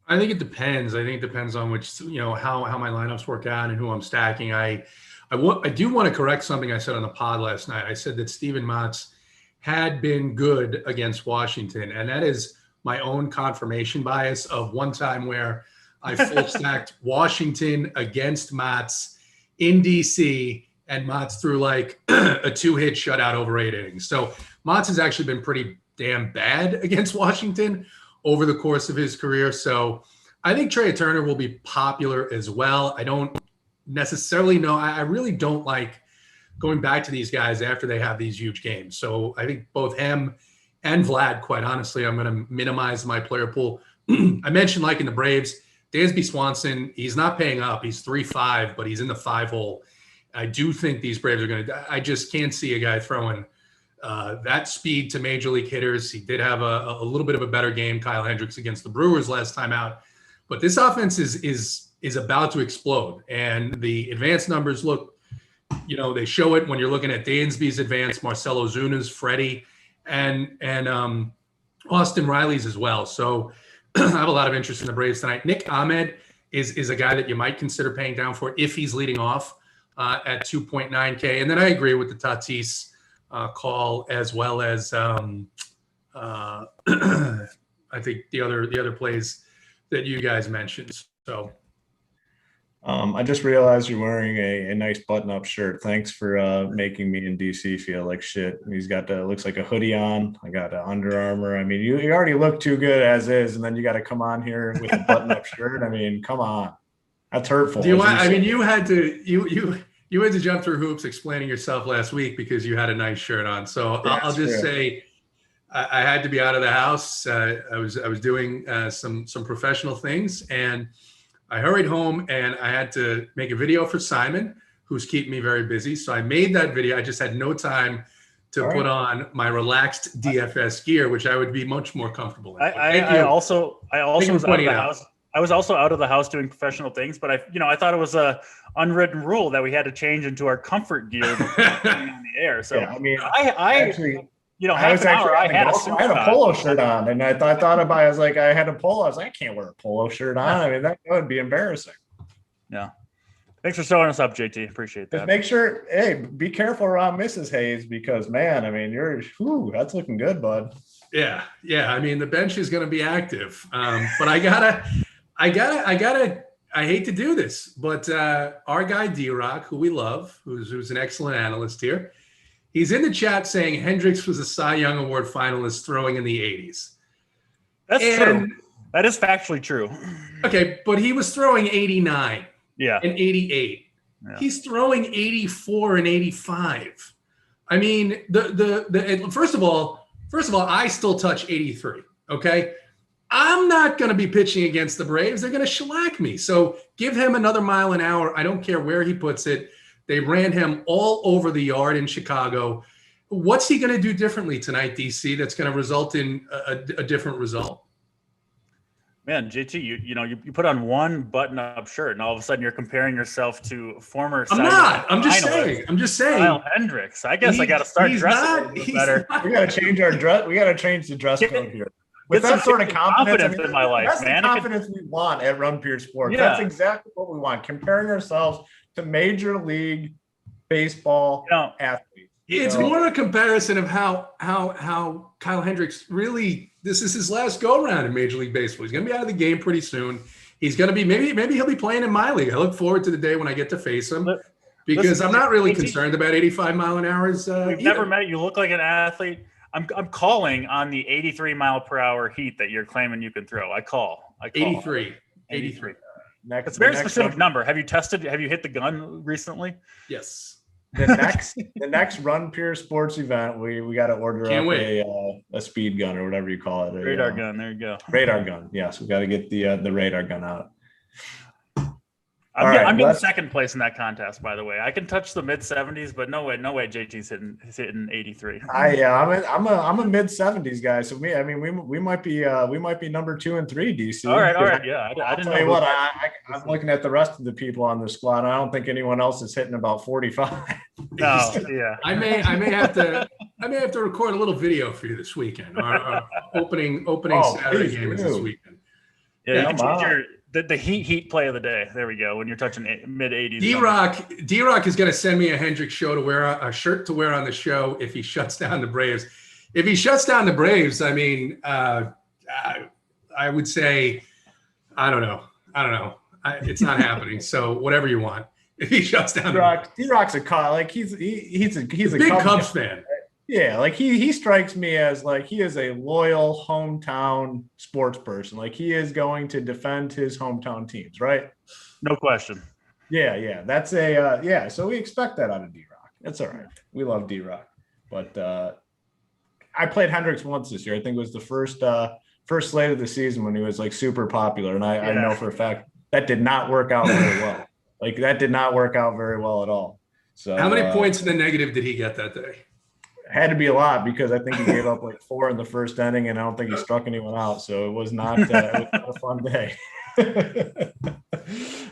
I think it depends. I think it depends on which, how my lineups work out and who I'm stacking. I do want to correct something I said on the pod last night. I said that Steven Matz had been good against Washington, and that is my own confirmation bias of one time where I full stacked Washington against Matz in DC, and Matz threw like a 2-hit shutout over 8 innings. So Matz has actually been pretty damn bad against Washington over the course of his career. So I think Trey Turner will be popular as well. I don't necessarily know. I really don't like going back to these guys after they have these huge games. So I think both him and Vlad, quite honestly, I'm going to minimize my player pool. I mentioned liking the Braves. Dansby Swanson, he's not paying up. He's 3.5, but he's in the 5 hole. I do think these Braves are going to – I just can't see a guy throwing that speed to major league hitters. He did have a little bit of a better game, Kyle Hendricks, against the Brewers last time out. But this offense is about to explode. And the advanced numbers look – they show it when you're looking at Dansby's advance, Marcelo Zuna's, Freddie, and Austin Riley's as well. So I have a lot of interest in the Braves tonight. Nick Ahmed is a guy that you might consider paying down for if he's leading off at 2.9K. And then I agree with the Tatis call, as well as I think the other plays that you guys mentioned. So. I just realized you're wearing a nice button-up shirt. Thanks for making me in DC feel like shit. He's got looks like a hoodie on. I got Under Armour. I mean, you already look too good as is, and then you got to come on here with a button-up shirt. I mean, come on, that's hurtful. You had to jump through hoops explaining yourself last week because you had a nice shirt on. So yeah, I'll just say I had to be out of the house. I was doing some professional things, and I hurried home and I had to make a video for Simon, who's keeping me very busy. So I made that video. I just had no time to put on my relaxed DFS gear, which I would be much more comfortable in. I also was out of the house. I was also out of the house doing professional things, but I thought it was a unwritten rule that we had to change into our comfort gear before on the air. So yeah, I mean, I actually, half an hour I had a polo shirt on, and I thought about it. I was like, I had a polo. I was like, I can't wear a polo shirt on. I mean, that would be embarrassing. Yeah. Thanks for showing us up, JT. Appreciate that. Just make sure, hey, be careful around Mrs. Hayes because, man, I mean, that's looking good, bud. Yeah. I mean, the bench is going to be active, but I hate to do this, but our guy D-Rock, who we love, who's an excellent analyst here, he's in the chat saying Hendricks was a Cy Young Award finalist throwing in the 80s. That's true. That is factually true. Okay, but he was throwing 89. Yeah. And 88. Yeah. He's throwing 84 and 85. I mean, first of all, I still touch 83. Okay. I'm not going to be pitching against the Braves. They're going to shellac me. So give him another mile an hour. I don't care where he puts it. They ran him all over the yard in Chicago. What's he going to do differently tonight, DC, that's going to result in a different result? Man, JT, you put on one button-up shirt, and all of a sudden you're comparing yourself to former. I'm just saying. Kyle Hendricks. I guess I got to start dressing a little better. We got to change our dress. We got to change the dress code here. With that sort of confidence in my life, that's man. The confidence we want at Run Pure Sports. Yeah. That's exactly what we want. Comparing ourselves to Major League Baseball athletes. It's more a comparison of how Kyle Hendricks really, this is his last go around in Major League Baseball. He's going to be out of the game pretty soon. He's going to be, maybe he'll be playing in my league. I look forward to the day when I get to face him because I'm not really concerned about 85 mile an hours. We've never met. You look like an athlete. I'm calling on the 83 mile per hour heat that you're claiming you can throw. I call. 83. It's a very specific number. Have you tested? Have you hit the gun recently? Yes. The next Run Pure Sports event, we got to order a speed gun or whatever you call it. Radar gun. There you go. Radar gun. Yes, we got to get the radar gun out. I'm getting second place in that contest, by the way. I can touch the mid 70s, but no way, JT's hitting 83. I'm a mid 70s guy. So we might be number 2 and 3, DC. All right. Yeah, I didn't know. What I'm looking at the rest of the people on the squad. I don't think anyone else is hitting about 45. No, yeah. I may have to record a little video for you this weekend. Our opening Saturday game is this weekend. Yeah, you can change the heat play of the day. There we go. When you're touching mid 80s. D-Rock is going to send me a Hendricks shirt to wear on the show if he shuts down the Braves. If he shuts down the Braves, I mean, I would say, I don't know. It's not happening. So whatever you want. If he shuts down D-Rock's a Cubs, like he's a big Cubs fan. Yeah, like he strikes me as like he is a loyal hometown sports person. Like he is going to defend his hometown teams, right? No question. Yeah. That's so we expect that out of D-Rock. That's all right. We love D-Rock. But I played Hendricks once this year. I think it was the first slate of the season when he was like super popular. And I know for a fact that did not work out very well. Like that did not work out very well at all. So how many points in the negative did he get that day? Had to be a lot because I think he gave up like 4 in the first inning, and I don't think he struck anyone out. So it was not a fun day. All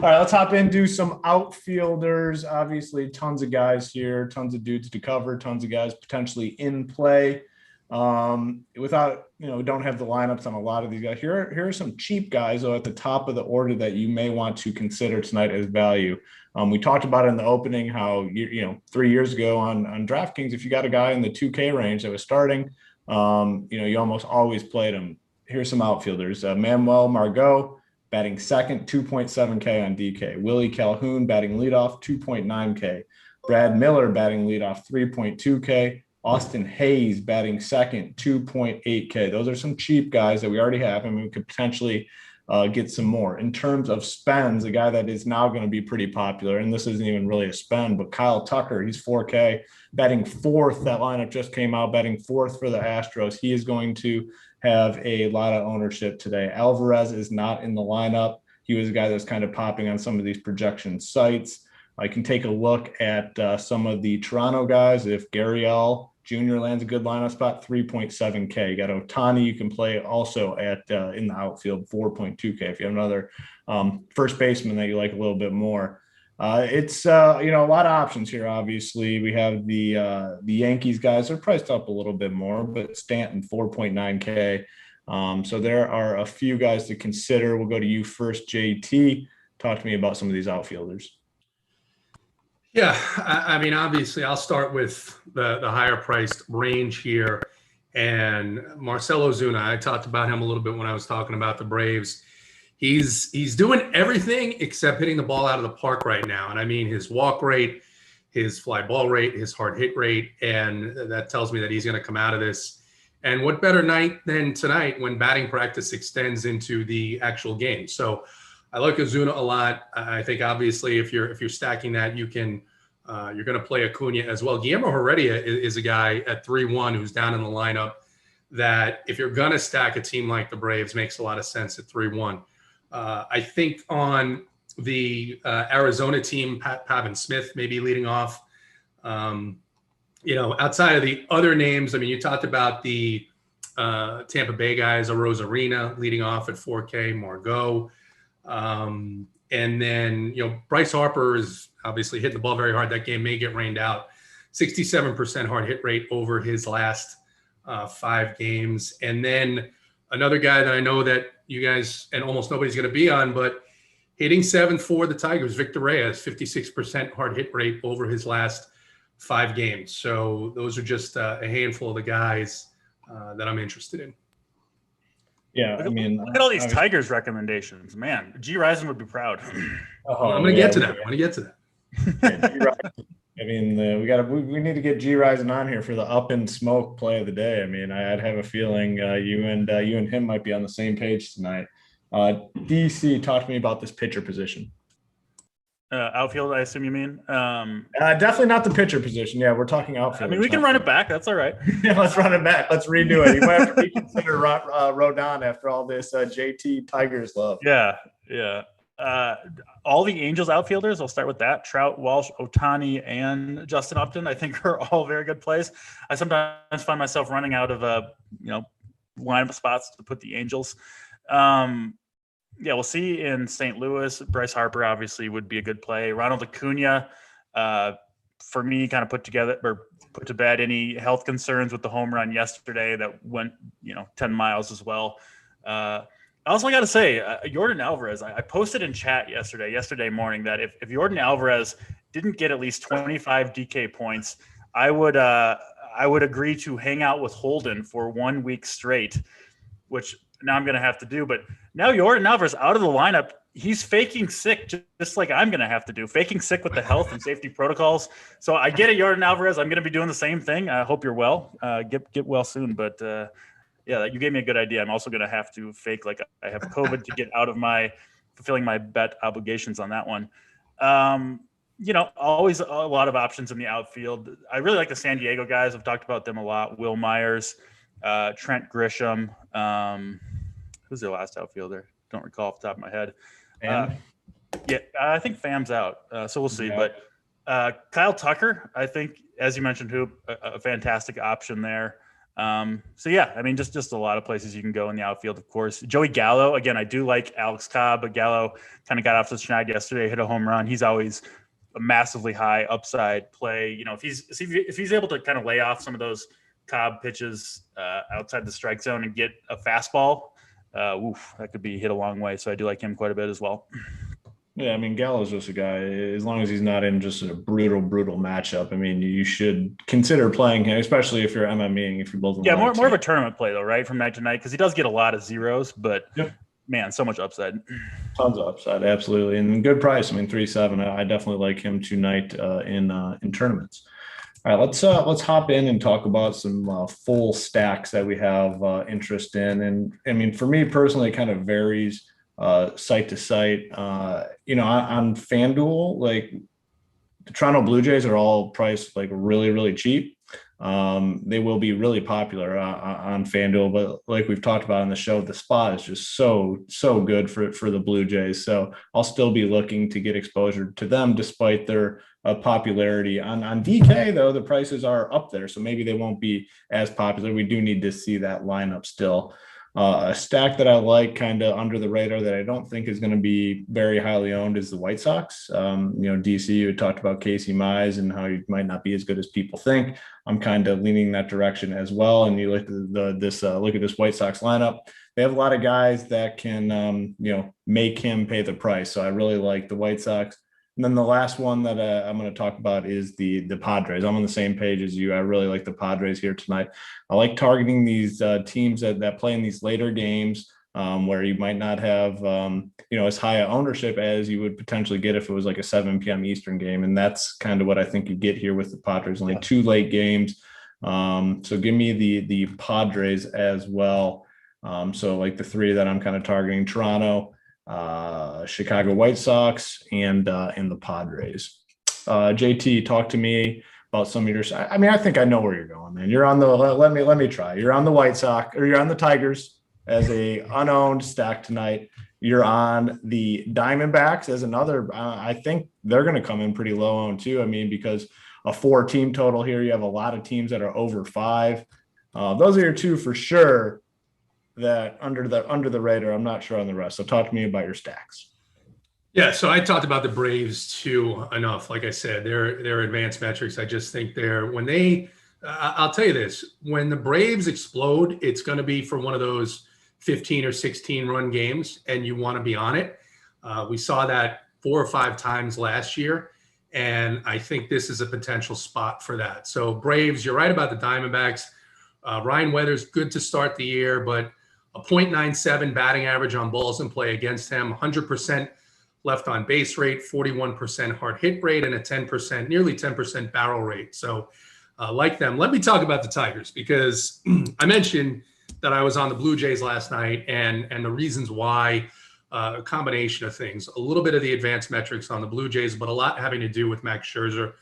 right, let's hop into some outfielders. Obviously, tons of guys here, tons of dudes to cover, tons of guys potentially in play. Without, we don't have the lineups on a lot of these guys. Here are some cheap guys, though, at the top of the order that you may want to consider tonight as value. We talked about in the opening how, 3 years ago on DraftKings, if you got a guy in the 2K range that was starting, you almost always played him. Here's some outfielders. Manuel Margot batting second, 2.7K on DK. Willie Calhoun batting leadoff, 2.9K. Brad Miller batting leadoff, 3.2K. Austin Hayes batting second, 2.8K. Those are some cheap guys that we already have, and we could potentially get some more. In terms of spends, a guy that is now going to be pretty popular, and this isn't even really a spend, but Kyle Tucker, he's 4K, batting fourth. That lineup just came out, batting fourth for the Astros. He is going to have a lot of ownership today. Alvarez is not in the lineup. He was a guy that's kind of popping on some of these projection sites. I can take a look at some of the Toronto guys. If Gurriel Jr. lands a good lineup spot, 3.7K. You got Ohtani you can play also at in the outfield, 4.2K. If you have another first baseman that you like a little bit more. It's a lot of options here. Obviously, we have the Yankees guys are priced up a little bit more, but Stanton 4.9K. So there are a few guys to consider. We'll go to you first, JT. Talk to me about some of these outfielders. Yeah, I mean, obviously, I'll start with the higher priced range here, and Marcell Ozuna. I talked about him a little bit when I was talking about the Braves. He's doing everything except hitting the ball out of the park right now. And I mean, his walk rate, his fly ball rate, his hard hit rate, and that tells me that he's going to come out of this. And what better night than tonight when batting practice extends into the actual game? So I like Ozuna a lot. I think obviously if you're stacking that, you can you're going to play Acuna as well. Guillermo Heredia is a guy at 3-1 who's down in the lineup that if you're going to stack a team like the Braves makes a lot of sense at 3-1. I think on the Arizona team, Pavin Smith maybe leading off. Outside of the other names, I mean, you talked about the Tampa Bay guys, Arozarena leading off at 4K, Margot. And then, Bryce Harper is obviously hitting the ball very hard. That game may get rained out. 67% hard hit rate over his last 5 games. And then another guy that I know that you guys and almost nobody's going to be on, but hitting 7 for the Tigers, Victor Reyes, 56% hard hit rate over his last 5 games. So those are just a handful of the guys that I'm interested in. Yeah, I mean, look at all these Tigers recommendations, man. G. Risen would be proud. I'm going to get to that. I want to get to that. I mean, we need to get G Risen on here for the up and smoke play of the day. I mean, I'd have a feeling you and him might be on the same page tonight. DC, talk to me about this pitcher position. Outfield, I assume you mean? Definitely not the pitcher position. Yeah, we're talking outfield. I mean, we can run it back. That's all right. Yeah, let's run it back. Let's redo it. You might have to reconsider Rodon after all this JT Tigers love. Yeah. All the Angels outfielders, I'll start with that. Trout, Walsh, Ohtani, and Justin Upton, I think are all very good plays. I sometimes find myself running out of lineup spots to put the Angels. We'll see in St. Louis. Bryce Harper obviously would be a good play. Ronald Acuna, for me, kind of put to bed any health concerns with the home run yesterday that went 10 miles as well. I also got to say, Yordan Alvarez, I posted in chat yesterday morning that if Yordan Alvarez didn't get at least 25 DK points, I would agree to hang out with Holden for 1 week straight, which now I'm going to have to do. But now Yordan Alvarez out of the lineup, he's faking sick, just like I'm going to have to do, faking sick with the health and safety protocols. So I get it, Yordan Alvarez. I'm going to be doing the same thing. I hope you're well. Get well soon. But you gave me a good idea. I'm also going to have to fake like I have COVID to get out of fulfilling my bet obligations on that one. Always a lot of options in the outfield. I really like the San Diego guys. I've talked about them a lot. Will Myers, Trent Grisham. Who's their last outfielder? Don't recall off the top of my head. I think Fam's out. So we'll see. Yeah. But Kyle Tucker, I think, as you mentioned, Hoop, a fantastic option there. Just a lot of places you can go in the outfield, of course. Joey Gallo, again, I do like Alex Cobb, but Gallo kind of got off the schneid yesterday, hit a home run. He's always a massively high upside play. If he's able to kind of lay off some of those Cobb pitches outside the strike zone and get a fastball, that could be hit a long way. So I do like him quite a bit as well. Yeah, I mean, Gallo's just a guy, as long as he's not in just a brutal matchup, I mean, you should consider playing him, especially if you're MMEing, if you're building. Yeah, more of a tournament play, though, right, from night to night, because he does get a lot of zeros, but, man, so much upside. Tons of upside, absolutely. And good price. I mean, 3.7. I definitely like him tonight in tournaments. All right, let's hop in and talk about some full stacks that we have interest in. And, I mean, for me personally, it kind of varies site to site. On FanDuel, like the Toronto Blue Jays are all priced like really, really cheap. they will be really popular on FanDuel. But like we've talked about on the show, the spot is just so good for the Blue Jays. So I'll still be looking to get exposure to them despite their popularity. On DK, though, the prices are up there, so maybe they won't be as popular. We do need to see that lineup still. A stack that I like kind of under the radar that I don't think is going to be very highly owned is the White Sox. DC, you talked about Casey Mize and how he might not be as good as people think. I'm kind of leaning that direction as well. And you look at this White Sox lineup. They have a lot of guys that can, make him pay the price. So I really like the White Sox. And then the last one that I'm going to talk about is the Padres. I'm on the same page as you. I really like the Padres here tonight. I like targeting these teams that play in these later games where you might not have, as high a ownership as you would potentially get if it was like a 7 p.m. Eastern game. And that's kind of what I think you get here with the Padres. Only 2 late games. So give me the Padres as well. So like the 3 that I'm kind of targeting: Toronto, Chicago White Sox, and the Padres. JT, talk to me about some of your. I think I know where you're going, man. You're on the. Let me try. You're on the White Sox, or you're on the Tigers as a unowned stack tonight. You're on the Diamondbacks as another. I think they're going to come in pretty low owned too. Because a 4-team total here, you have a lot of teams that are over 5. Those are your 2 for sure. That under the radar. I'm not sure on the rest. So talk to me about your stacks. Yeah, so I talked about the Braves too enough. Like I said, their advanced metrics. I just think I'll tell you this: when the Braves explode, it's going to be for one of those 15 or 16 run games, and you want to be on it. We saw that 4 or 5 times last year, and I think this is a potential spot for that. So Braves, you're right about the Diamondbacks. Ryan Weathers, good to start the year, but a .97 batting average on balls in play against him, 100% left on base rate, 41% hard hit rate, and a nearly 10% barrel rate. So like them. Let me talk about the Tigers, because I mentioned that I was on the Blue Jays last night, and the reasons why, a combination of things, a little bit of the advanced metrics on the Blue Jays, but a lot having to do with Max Scherzer.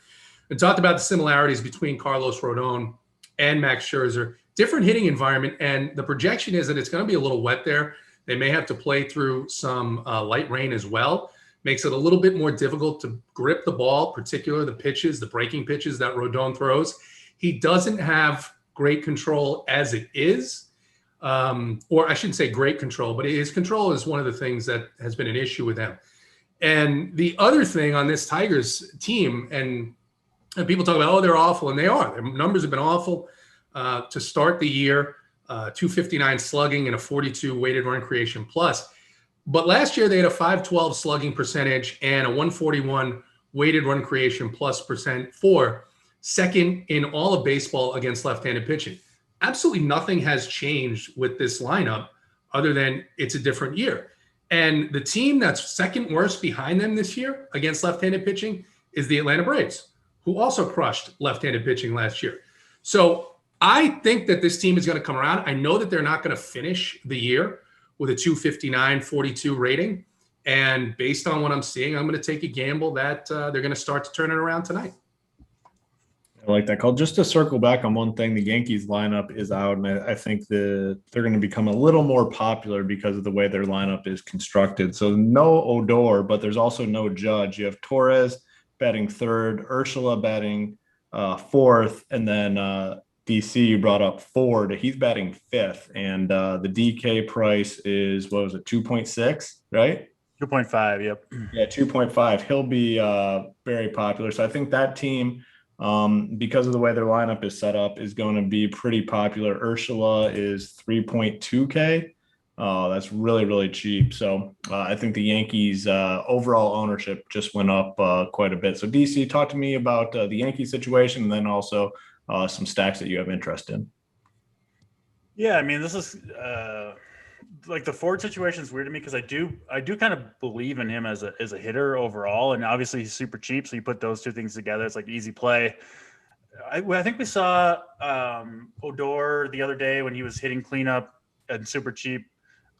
And talked about the similarities between Carlos Rodon and Max Scherzer. Different hitting environment, and the projection is that it's going to be a little wet there. They may have to play through some light rain as well. Makes it a little bit more difficult to grip the ball, particularly the breaking pitches that Rodon throws. He doesn't have great control as it is, or I shouldn't say great control, but his control is one of the things that has been an issue with him. And the other thing on this Tigers team, and people talk about, oh, they're awful, and they are. Their numbers have been awful. To start the year, 259 slugging and a 42 weighted run creation plus. But last year they had a 512 slugging percentage and a 141 weighted run creation plus percent, for second in all of baseball against left-handed pitching. Absolutely nothing has changed with this lineup other than it's a different year. And the team that's second worst behind them this year against left-handed pitching is the Atlanta Braves, who also crushed left-handed pitching last year. So I think that this team is going to come around. I know that they're not going to finish the year with a 259, 42 rating. And based on what I'm seeing, I'm going to take a gamble that they're going to start to turn it around tonight. I like that call. Just to circle back on one thing, the Yankees lineup is out, and I think they're going to become a little more popular because of the way their lineup is constructed. So no Odor, but there's also no Judge. You have Torres batting 3rd, Urshela batting 4th, and then DC, you brought up Ford. He's batting 5th, and the DK price is, 2.6, right? 2.5, yep. Yeah, 2.5. He'll be very popular. So I think that team, because of the way their lineup is set up, is going to be pretty popular. Urshela is 3.2K. That's really, really cheap. So I think the Yankees' overall ownership just went up quite a bit. So DC, talk to me about the Yankee situation, and then also some stacks that you have interest in. Yeah, this is like the Ford situation is weird to me, because I do kind of believe in him as a hitter overall, and obviously he's super cheap. So you put those 2 things together, it's like easy play. I think we saw Odor the other day when he was hitting cleanup and super cheap.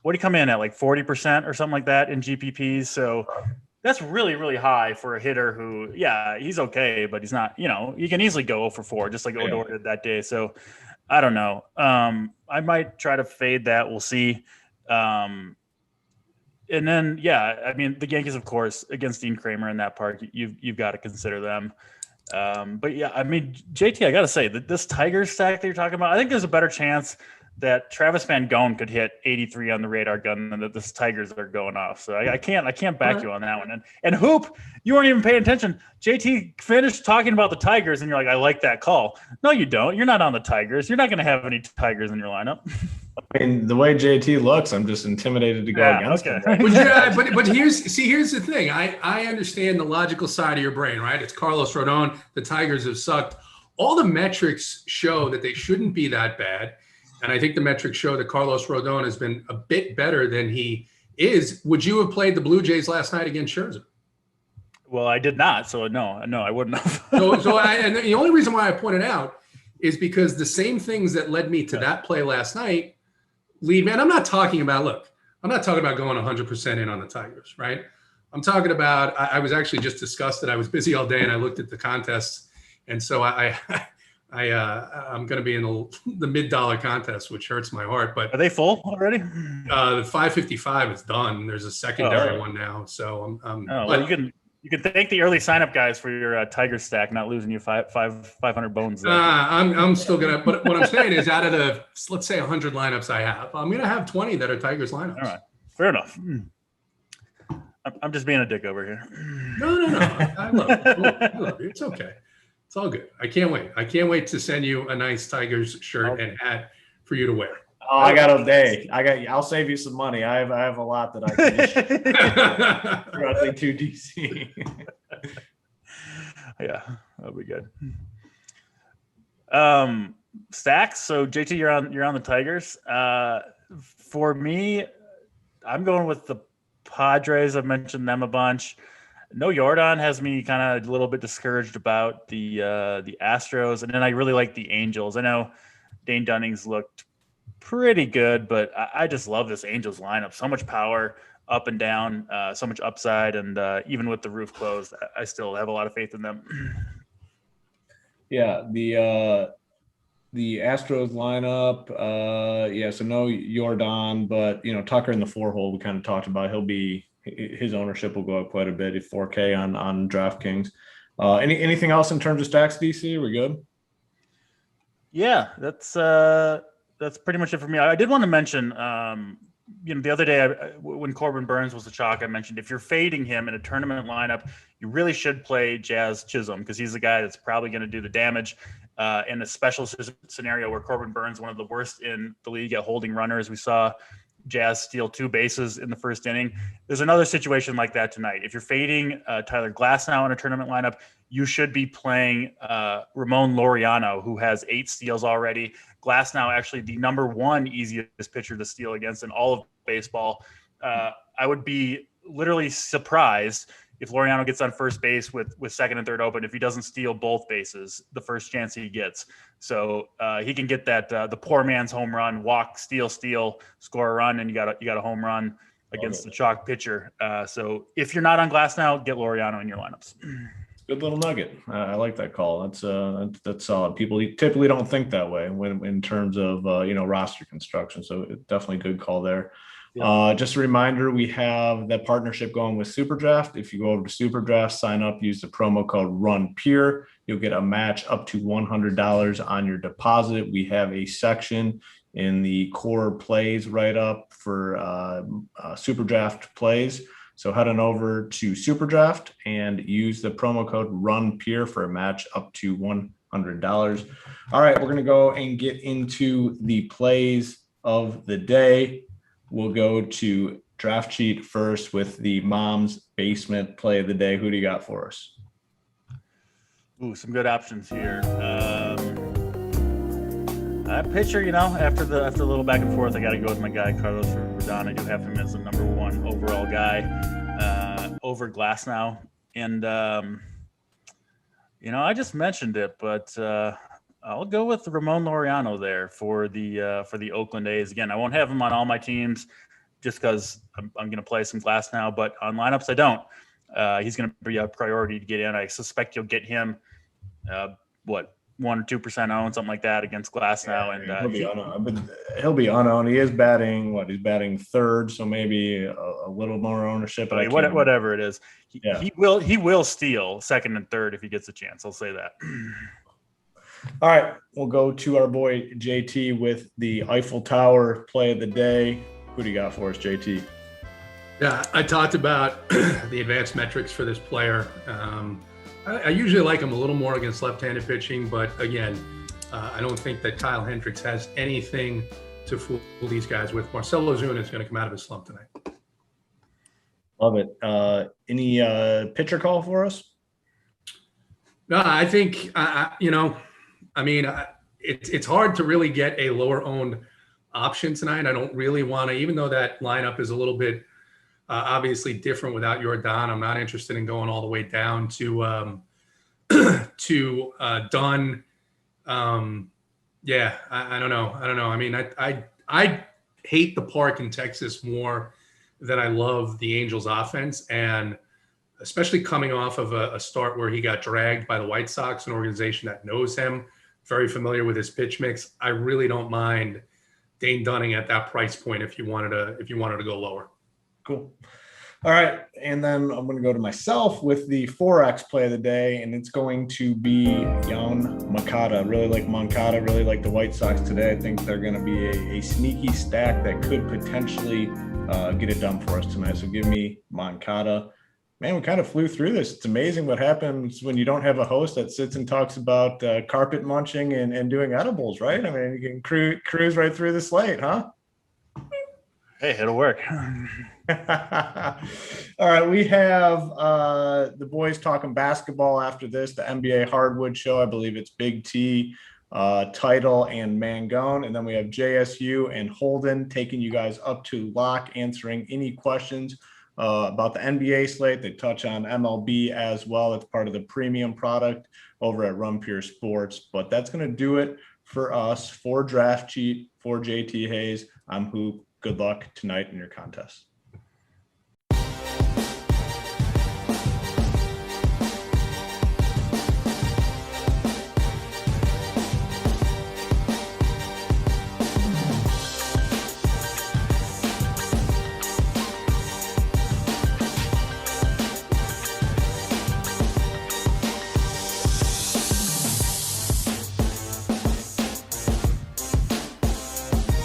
What did he come in at, like 40% or something like that in GPPs? So That's really, really high for a hitter who, yeah, he's okay, but he's not, you can easily go 0 for 4, just like Odor did that day. So I don't know. I might try to fade that. We'll see. And then, yeah, I mean, the Yankees, of course, against Dean Kramer in that park, you've got to consider them. But yeah, I mean, JT, I got to say that this Tigers stack that you're talking about, I think there's a better chance that Travis Van Gogh could hit 83 on the radar gun than that this Tigers are going off. So I can't back you on that one. And Hoop, you weren't even paying attention. JT finished talking about the Tigers and you're like, I like that call. No, you don't. You're not on the Tigers. You're not going to have any Tigers in your lineup. I mean, the way JT looks, I'm just intimidated to go against him. But here's the thing. I understand the logical side of your brain, right? It's Carlos Rodon. The Tigers have sucked. All the metrics show that they shouldn't be that bad. And I think the metrics show that Carlos Rodon has been a bit better than he is. Would you have played the Blue Jays last night against Scherzer? Well, I did not. So no, I wouldn't have. And the only reason why I pointed out is because the same things that led me to that play last night lead me. And I'm not talking about going 100% in on the Tigers, right? I'm talking about, I was actually just disgusted. I was busy all day and I looked at the contests. And so I'm going to be in the $mid contest, which hurts my heart. But are they full already? The 555 is done. There's a secondary one now, so you can thank the early sign up guys for your Tiger stack not losing you 500 bones. I'm still gonna. But what I'm saying is, out of the let's say 100 lineups I have, I'm gonna have 20 that are Tigers lineups. All right, fair enough. I'm just being a dick over here. No. I love you. It's okay. It's all good. I can't wait. I can't wait to send you a nice Tigers shirt and hat for you to wear. Oh, I got a day. I'll save you some money. I have a lot that I can issue directly to DC. Yeah, that'll be good. Stacks. So JT, you're on the Tigers. For me, I'm going with the Padres. I've mentioned them a bunch. No, Jordan has me kind of a little bit discouraged about the Astros, and then I really like the Angels. I know Dane Dunning's looked pretty good, but I just love this Angels lineup. So much power up and down, so much upside, and even with the roof closed, I still have a lot of faith in them. Yeah, the Astros lineup, so no Jordan, but Tucker in the 4-hole we kind of talked about. His ownership will go up quite a bit at 4K on DraftKings. Anything else in terms of stacks, DC? Are we good? Yeah, that's pretty much it for me. I did want to mention, the other day when Corbin Burns was the chalk, I mentioned if you're fading him in a tournament lineup, you really should play Jazz Chisholm because he's the guy that's probably going to do the damage in a special scenario where Corbin Burns, one of the worst in the league at holding runners. We saw Jazz steal 2 bases in the first inning. There's another situation like that tonight. If you're fading Tyler Glasnow in a tournament lineup, you should be playing Ramon Laureano, who has 8 steals already. Glasnow actually the number 1 easiest pitcher to steal against in all of baseball. I would be literally surprised if Laureano gets on first base with second and third open, if he doesn't steal both bases the first chance he gets. So he can get that the poor man's home run, walk, steal, score a run, and you got a home run against the chalk pitcher. So if you're not on Glasnow, get Laureano in your lineups. Good little nugget. I like that call. That's solid. People typically don't think that way when in terms of roster construction. So definitely good call there. Yeah. Just a reminder, we have that partnership going with SuperDraft. If you go over to SuperDraft, sign up, use the promo code RUNPURE. You'll get a match up to $100 on your deposit. We have a section in the core plays right up for SuperDraft plays. So head on over to SuperDraft and use the promo code RUNPURE for a match up to $100. All right, we're going to go and get into the plays of the day. We'll go to Draft Sheet first with the Mom's Basement play of the day. Who do you got for us? Ooh, some good options here. Pitcher, after a little back and forth, I got to go with my guy, Carlos Rodon. I do have him as the number 1 overall guy over Glasnow. And, I just mentioned it, but I'll go with Ramon Laureano there for the Oakland A's. Again, I won't have him on all my teams just because I'm going to play some Glasnow, but on lineups I don't. He's going to be a priority to get in. I suspect you'll get him, 1 or 2% owned, something like that against Glass now. And he'll be unowned. He is batting he's batting third, so maybe a little more ownership. But whatever it is, he will steal second and third if he gets a chance. I'll say that. All right, we'll go to our boy JT with the Eiffel Tower play of the day. Who do you got for us, JT? Yeah, I talked about the advanced metrics for this player. I usually like him a little more against left-handed pitching, but again, I don't think that Kyle Hendricks has anything to fool these guys with. Marcell Ozuna is going to come out of his slump tonight. Love it. Any pitcher call for us? No, I think, it's hard to really get a lower-owned option tonight. I don't really want to, even though that lineup is a little bit obviously different without Jordan. I'm not interested in going all the way down to Dunn. I don't know. I mean, I hate the park in Texas more than I love the Angels offense, and especially coming off of a start where he got dragged by the White Sox, an organization that knows him, very familiar with his pitch mix. I really don't mind Dane Dunning at that price point if you wanted to go lower. Cool. All right. And then I'm going to go to myself with the 4X play of the day, and it's going to be Yoan Moncada. Really like Moncada, really like the White Sox today. I think they're going to be a sneaky stack that could potentially get it done for us tonight. So give me Moncada. Man, we kind of flew through this. It's amazing what happens when you don't have a host that sits and talks about carpet munching and doing edibles, right? I mean, you can cruise right through the slate, huh? Hey, it'll work. All right, we have the boys talking basketball after this, the NBA Hardwood show. I believe it's BigT, Title, and Mangone. And then we have JSU and Holden taking you guys up to lock, answering any questions about the NBA slate. They touch on MLB as well. It's part of the premium product over at Run Pure Sports. But that's going to do it for us, for Draft Cheat, for JT Hayes. I'm Hoop. Good luck tonight in your contest.